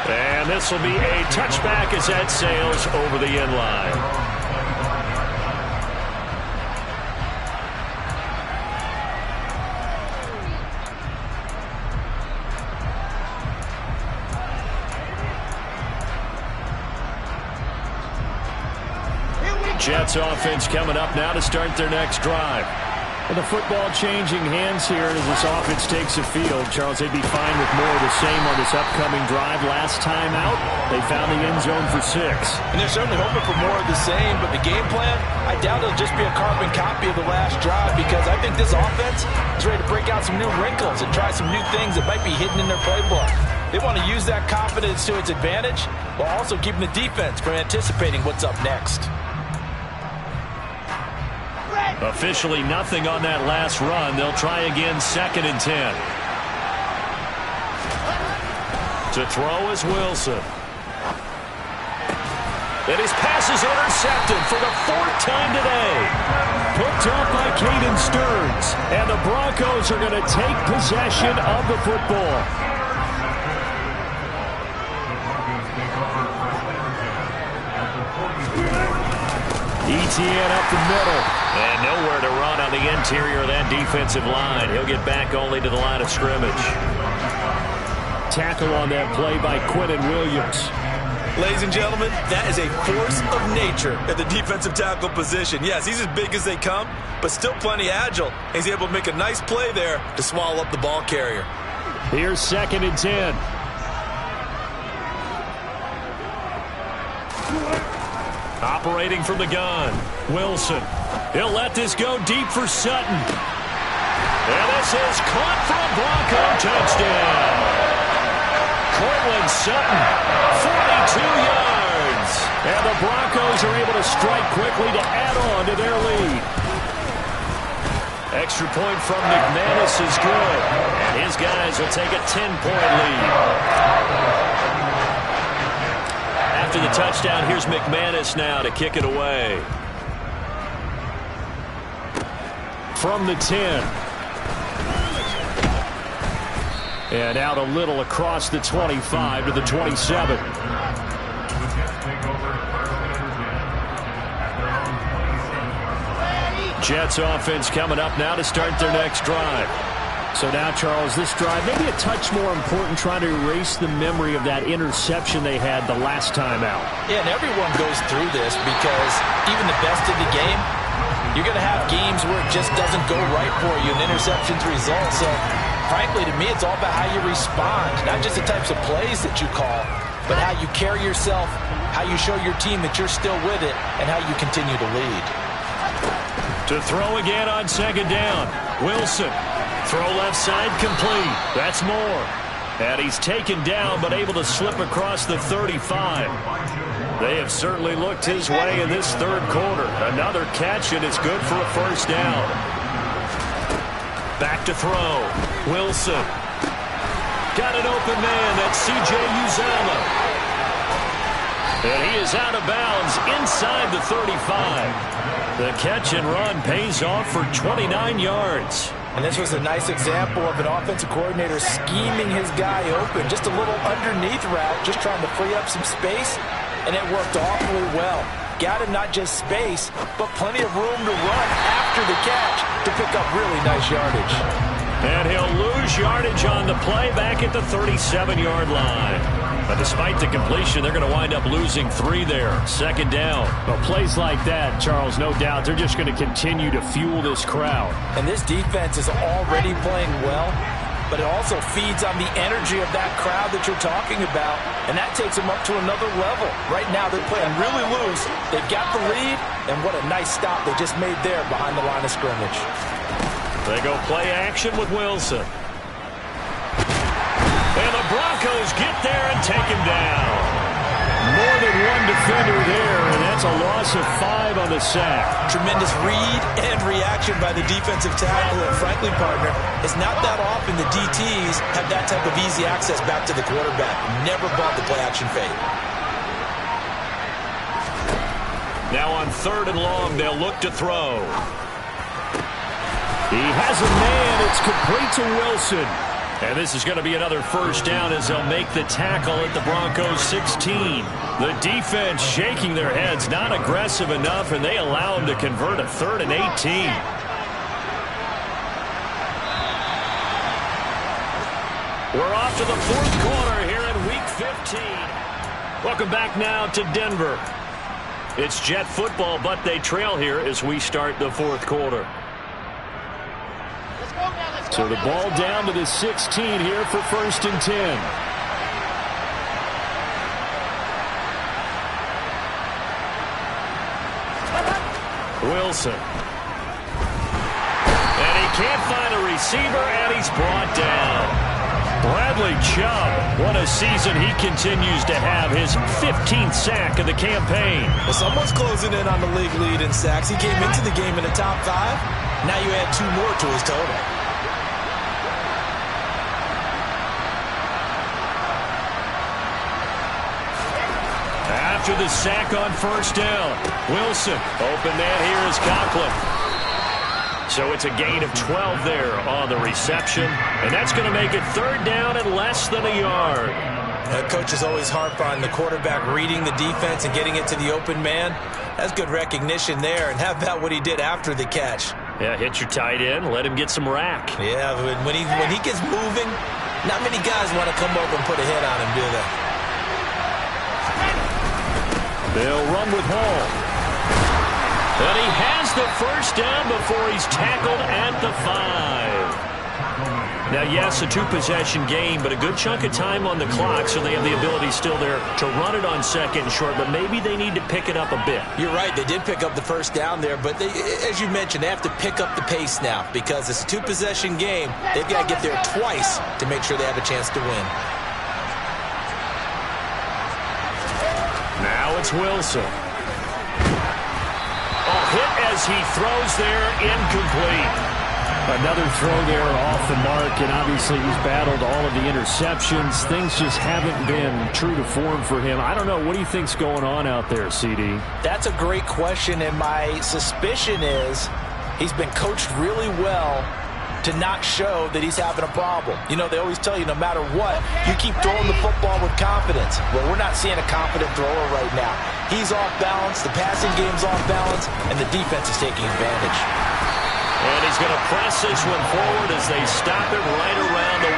And this will be a touchback as that sails over the end line. Jets offense coming up now to start their next drive. And the football changing hands here as this offense takes the field. Charles, they'd be fine with more of the same on this upcoming drive. Last time out, they found the end zone for 6. And they're certainly hoping for more of the same, but the game plan, I doubt it'll just be a carbon copy of the last drive because I think this offense is ready to break out some new wrinkles and try some new things that might be hidden in their playbook. They want to use that confidence to its advantage while also keeping the defense from anticipating what's up next. Officially nothing on that last run. They'll try again 2nd and 10. To throw is Wilson. And his pass is intercepted for the 4th time today. Picked up by Caden Stearns. And the Broncos are going to take possession of the football. Etienne up the middle. And nowhere to run on the interior of that defensive line. He'll get back only to the line of scrimmage. Tackle on that play by Quentin Williams. Ladies and gentlemen, that is a force of nature at the defensive tackle position. Yes, he's as big as they come, but still plenty agile. He's able to make a nice play there to swallow up the ball carrier. Here's 2nd and 10. Operating from the gun, Wilson. He'll let this go deep for Sutton. And this is caught for a Bronco touchdown. Cortland Sutton, 42 yards. And the Broncos are able to strike quickly to add on to their lead. Extra point from McManus is good. And his guys will take a 10-point lead. After the touchdown, here's McManus now to kick it away. From the 10. And out a little across the 25 to the 27. Jets offense coming up now to start their next drive. So now, Charles, this drive maybe a touch more important, trying to erase the memory of that interception they had the last time out. Yeah, and everyone goes through this because even the best in the game, you're going to have games where it just doesn't go right for you and interceptions result. So, frankly, to me, it's all about how you respond, not just the types of plays that you call, but how you carry yourself, how you show your team that you're still with it, and how you continue to lead. To throw again on second down. Wilson. Throw left side complete. That's Moore. And he's taken down but able to slip across the 35. They have certainly looked his way in this third quarter. Another catch, and it's good for a first down. Back to throw. Wilson. Got an open man. That's C.J. Uzomah. And he is out of bounds inside the 35. The catch and run pays off for 29 yards. And this was a nice example of an offensive coordinator scheming his guy open. Just a little underneath route, just trying to free up some space, and it worked awfully well. Got him not just space, but plenty of room to run after the catch to pick up really nice yardage. And he'll lose yardage on the play back at the 37-yard line. But despite the completion, they're going to wind up losing 3 there. Second down. Well, plays like that, Charles, no doubt, they're just going to continue to fuel this crowd. And this defense is already playing well, but it also feeds on the energy of that crowd that you're talking about, and that takes them up to another level. Right now, they're playing really loose. They've got the lead, and what a nice stop they just made there behind the line of scrimmage. They go play action with Wilson. And the Broncos get there and take him down. More than one defender there, and that's a loss of 5 on the sack. Tremendous read and reaction by the defensive tackle, and frankly, partner, it's not that often the DTs have that type of easy access back to the quarterback. Never bought the play action fade. Now on 3rd and long, they'll look to throw. He has a man. It's complete to Wilson. And this is going to be another first down as they'll make the tackle at the Broncos 16. The defense shaking their heads, not aggressive enough, and they allow him to convert a 3rd and 18. We're off to the 4th quarter here in Week 15. Welcome back now to Denver. It's Jet football, but they trail here as we start the 4th quarter. So the ball down to the 16 here for 1st and 10. Wilson. And he can't find a receiver, and he's brought down. Bradley Chubb, what a season he continues to have, his 15th sack of the campaign. Well, someone's closing in on the league lead in sacks. He came into the game in the top 5. Now you add 2 more to his total. After the sack on 1st down, Wilson. Open man here is Conklin. So it's a gain of 12 there on the reception, and that's going to make it 3rd down and less than a yard. Coaches always harp on the quarterback reading the defense and getting it to the open man. That's good recognition there, and how about what he did after the catch? Yeah, hit your tight end, let him get some rack. Yeah, when he gets moving, not many guys want to come over and put a hit on him, do they? They'll run with Hall. And he has the first down before he's tackled at the 5. Now, yes, a 2-possession game, but a good chunk of time on the clock, so they have the ability still there to run it on 2nd and short, but maybe they need to pick it up a bit. You're right. They did pick up the first down there, but they, as you mentioned, they have to pick up the pace now because it's a 2-possession game. They've got to get there twice to make sure they have a chance to win. it's Wilson. Hit as he throws there, incomplete. Another throw there off the mark, and obviously he's battled all of the interceptions. Things just haven't been true to form for him. I don't know. What do you think's going on out there, CD? That's a great question, and my suspicion is he's been coached really well to not show that he's having a problem. You know, they always tell you no matter what, you keep throwing the football with confidence. Well, we're not seeing a confident thrower right now. He's off balance, the passing game's off balance, and the defense is taking advantage. And he's going to press this one forward as they stop it right around the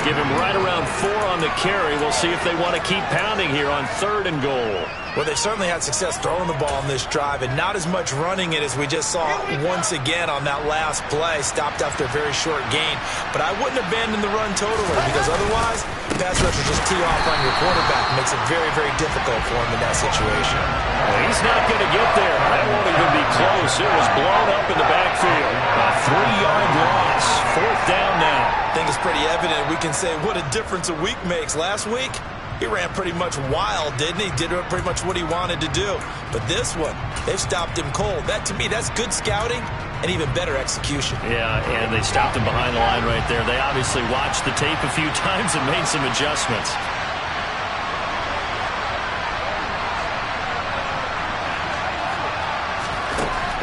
1. Give him right around 4 on the carry. We'll see if they want to keep pounding here on 3rd and goal. Well, they certainly had success throwing the ball in this drive, and not as much running it as we just saw once again on that last play. Stopped after a very short gain. But I wouldn't abandon the run totally, because otherwise, pass rush will just tee off on your quarterback. It makes it very, very difficult for him in that situation. Well, he's not going to get there. That won't even be close. It was blown up in the backfield. A 3-yard loss. 4th down now. I think it's pretty evident. We can say what a difference a week makes. Last week, he ran pretty much wild, didn't he? Did pretty much what he wanted to do. But this one, they've stopped him cold. That, to me, that's good scouting and even better execution. Yeah, and they stopped him behind the line right there. They obviously watched the tape a few times and made some adjustments.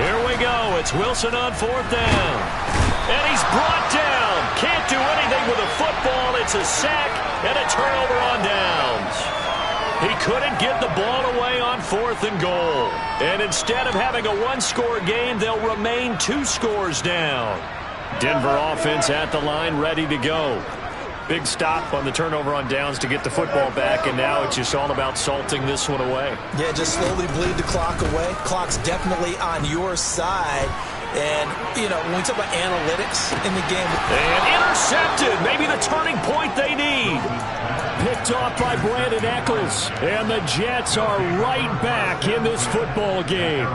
Here we go. It's Wilson on 4th down. And he's brought down. Can't do anything with a football. It's a sack and a turnover on downs. He couldn't get the ball away on 4th and goal. And instead of having a 1-score game, they'll remain 2 scores down. Denver offense at the line, ready to go. Big stop on the turnover on downs to get the football back, and now it's just all about salting this one away. Yeah, just slowly bleed the clock away. Clock's definitely on your side. And, you know, when we talk about analytics in the game. And intercepted. Maybe the turning point they need. Picked off by Brandon Eccles. And the Jets are right back in this football game.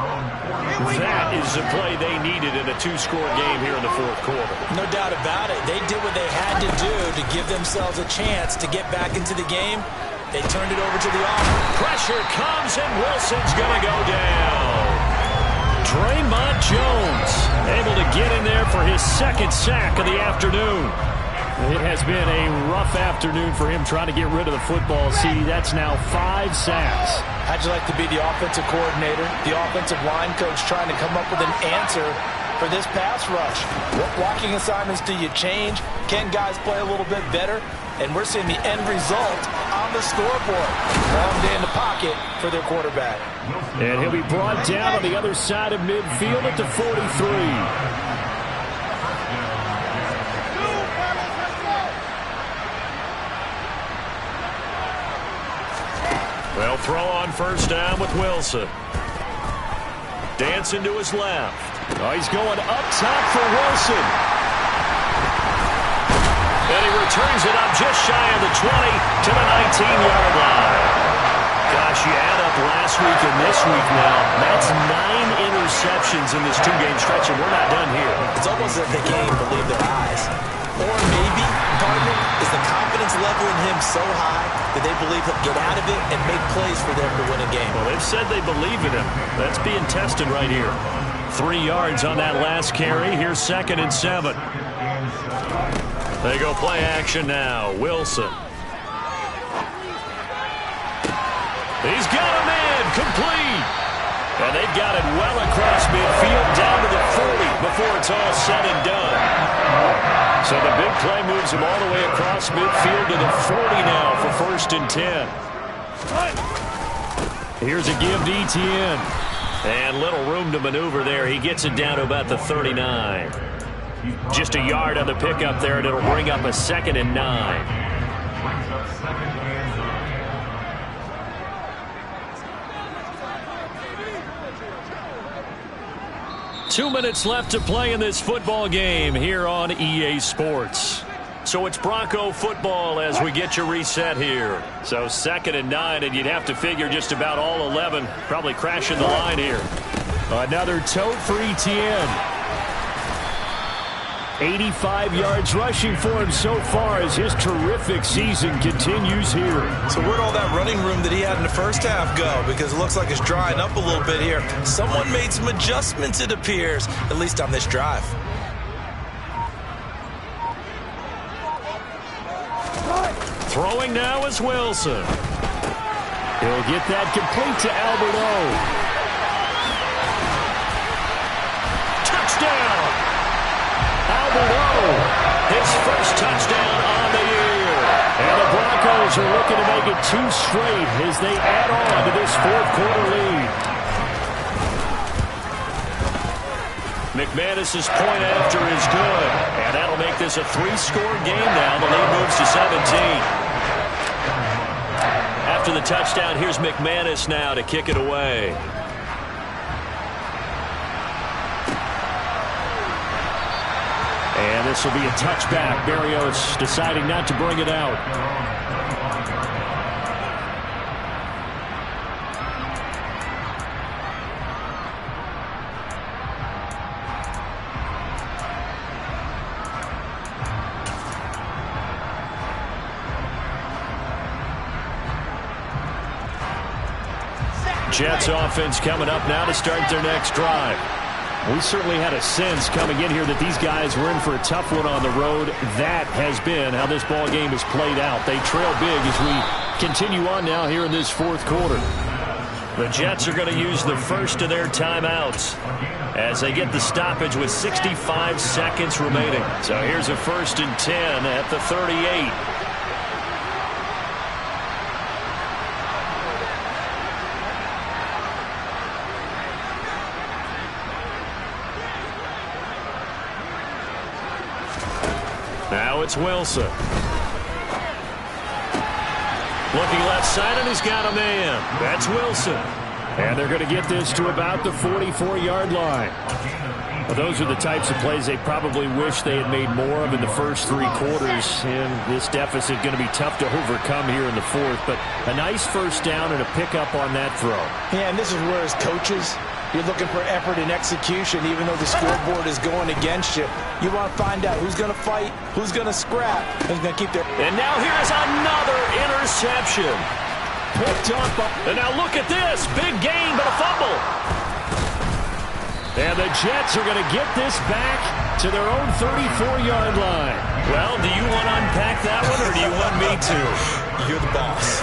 That is the play they needed in a 2-score game here in the 4th quarter. No doubt about it. They did what they had to do to give themselves a chance to get back into the game. They turned it over to the offense. Pressure comes, and Wilson's going to go down. Draymond Jones able to get in there for his 2nd sack of the afternoon. It has been a rough afternoon for him trying to get rid of the football. See, that's now 5 sacks. How'd you like to be the offensive coordinator, the offensive line coach trying to come up with an answer for this pass rush? What blocking assignments do you change? Can guys play a little bit better? And we're seeing the end result on the scoreboard. Long day in the pocket for their quarterback. And he'll be brought down on the other side of midfield at the 43. Well, throw on 1st down with Wilson. Dancing to his left. Oh, he's going up top for Wilson. And he returns it up just shy of the 20 to the 19-yard line. Gosh, you add up last week and this week now. That's 9 interceptions in this 2-game stretch, and we're not done here. It's almost as if they can't even believe their eyes. Or maybe, partner, is the confidence level in him so high that they believe he'll get out of it and make plays for them to win a game. Well, they've said they believe in him. That's being tested right here. 3 yards on that last carry. Here's 2nd and 7. They go play action now. Wilson. He's got a man complete. And they've got it well across midfield down to the 40 before it's all said and done. So the big play moves him all the way across midfield to the 40 now for 1st and 10. Here's a give to Etienne. And little room to maneuver there. He gets it down to about the 39. Just a yard on the pickup there, and it'll bring up a 2nd and 9. 2 minutes left to play in this football game here on EA Sports. So it's Bronco football as we get your reset here. So 2nd and 9, and you'd have to figure just about all 11 probably crashing the line here. Another tote for Etienne. 85 yards rushing for him so far as his terrific season continues here. So where'd all that running room that he had in the first half go? Because it looks like it's drying up a little bit here. Someone made some adjustments, it appears, at least on this drive. Throwing now is Wilson. He'll get that complete to Albert O. Touchdown! Albert O, his first touchdown on the year. And the Broncos are looking to make it 2 straight as they add on to this fourth-quarter lead. McManus's point after is good, and that'll make this a 3-score game now. The lead moves to 17. After the touchdown, here's McManus now to kick it away. And this will be a touchback. Berrios deciding not to bring it out. Jets offense coming up now to start their next drive. We certainly had a sense coming in here that these guys were in for a tough one on the road. That has been how this ball game has played out. They trail big as we continue on now here in this fourth quarter. The Jets are going to use the first of their timeouts as they get the stoppage with 65 seconds remaining. So here's a 1st and 10 at the 38. Now it's Wilson. Looking left side, and he's got a man. That's Wilson. And they're going to get this to about the 44-yard line. Well, those are the types of plays they probably wish they had made more of in the first 3 quarters. And this deficit going to be tough to overcome here in the fourth. But a nice first down and a pickup on that throw. Yeah, and this is where as coaches, you're looking for effort and execution, even though the scoreboard is going against you. You want to find out who's going to fight, who's going to scrap, who's going to keep their... And now here's another interception. Picked up. And now look at this. Big gain, but a fumble. And the Jets are going to get this back to their own 34-yard line. Well, do you want to unpack that one, or do you want me to? You're the boss.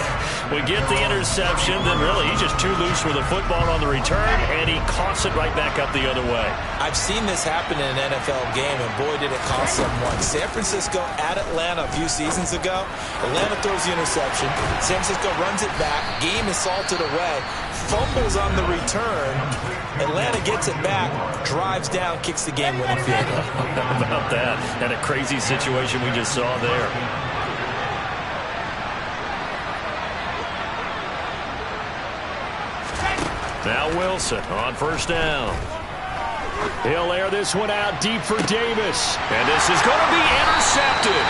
We get the interception, then really he's just too loose with the football on the return, and he coughs it right back up the other way. I've seen this happen in an NFL game, and boy, did it cost someone. San Francisco at Atlanta a few seasons ago. Atlanta throws the interception. San Francisco runs it back. Game is salted away. Fumbles on the return. Atlanta gets it back, drives down, kicks the game-winning field goal. How about that? And a crazy situation we just saw there. Now Wilson on first down. He'll air this one out deep for Davis. And this is going to be intercepted.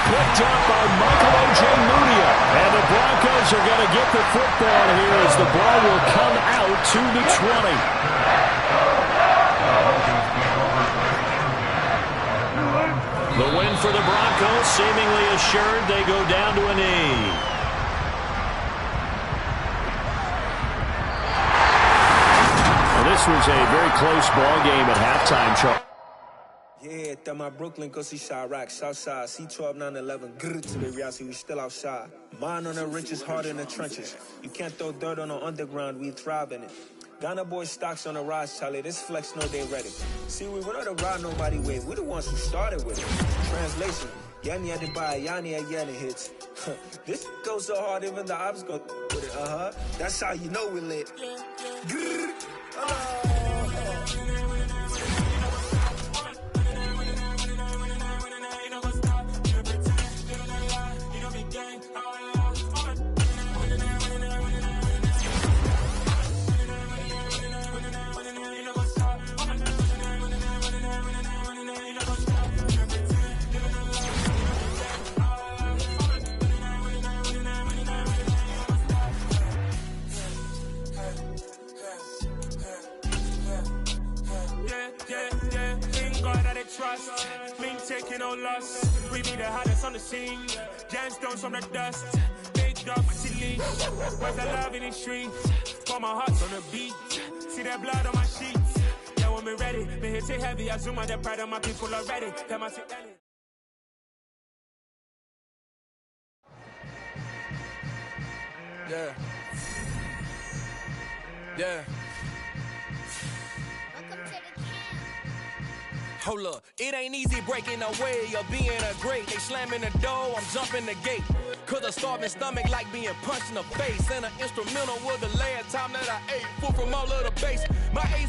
Picked up by Michael Ojemudia. And the Broncos are going to get the football here as the ball will come out to the 20. The win for the Broncos seemingly assured. They go down to a knee. This was a very close ball game at halftime, Charles. Yeah, that my Brooklyn, go see Chirac, Southside, C12, 911, grrr to the reality, we still outside. Mine on the riches, hard in the trenches. You can't throw dirt on the underground, we thrive in it. Ghana boys stocks on the rise, Charlie, this flex know they ready. See, we were not to ride nobody with, we the ones who started with it. Translation, Yanni had to buy, Yanni had Yanni hits. This goes so hard, even the ops go with it, That's how you know we lit. Grrr. ain't no loss. We be the hottest on the scene. Gemstones from the dust. Big dog, she leash. Where's the love in the streets? Pour my heart's on the beat. See that blood on my sheets. Yeah, when we ready, me hit it heavy. I zoom out the pride of my people already. Tell my yeah. Yeah. Hold up, it ain't easy breaking away or being a great. They slamming the door, I'm jumping the gate. Cause a starving stomach like being punched in the face. And an instrumental was the last time that I ate. Food from all of the base. My ace